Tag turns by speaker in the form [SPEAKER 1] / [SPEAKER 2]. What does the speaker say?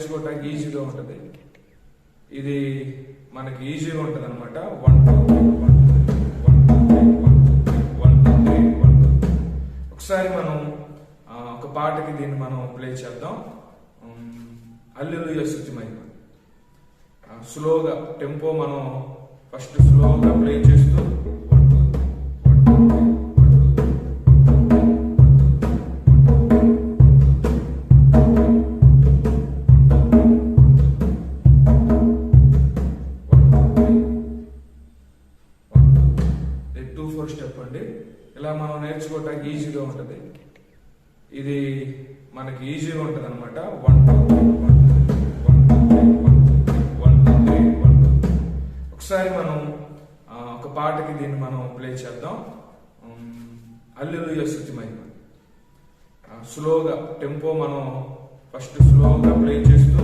[SPEAKER 1] నేర్చుకోవటానికి ఈజీగా ఉంటుంది. ఇది మనకి ఈజీగా ఉంటుంది అనమాట. 1 2 3 1 2 3 1 2 3. ఒకసారి మనం ఒక పాటకి దీన్ని మనం ప్లే చేద్దాం. హల్లెలూయా స్తుతి మహిమ. స్లోగా టెంపో మనం ఫస్ట్ స్లోగా ప్లే చేస్తూ 1 2 3 1 2 3 2 4 స్టెప్ అండి. ఇలా మనం నేర్చుకోవటానికి ఈజీగా ఉంటుంది. ఇది మనకి ఈజీగా ఉంటుంది అనమాట. 1 2 3 1 2 3 1 2 3. ఒకసారి మనం ఒక పాటకి దీన్ని మనం ప్లే చేద్దాం. హల్లెలూయా స్తుతి మహిమ. స్లోగా టెంపో మనం ఫస్ట్ స్లోగా ప్లే చేస్తూ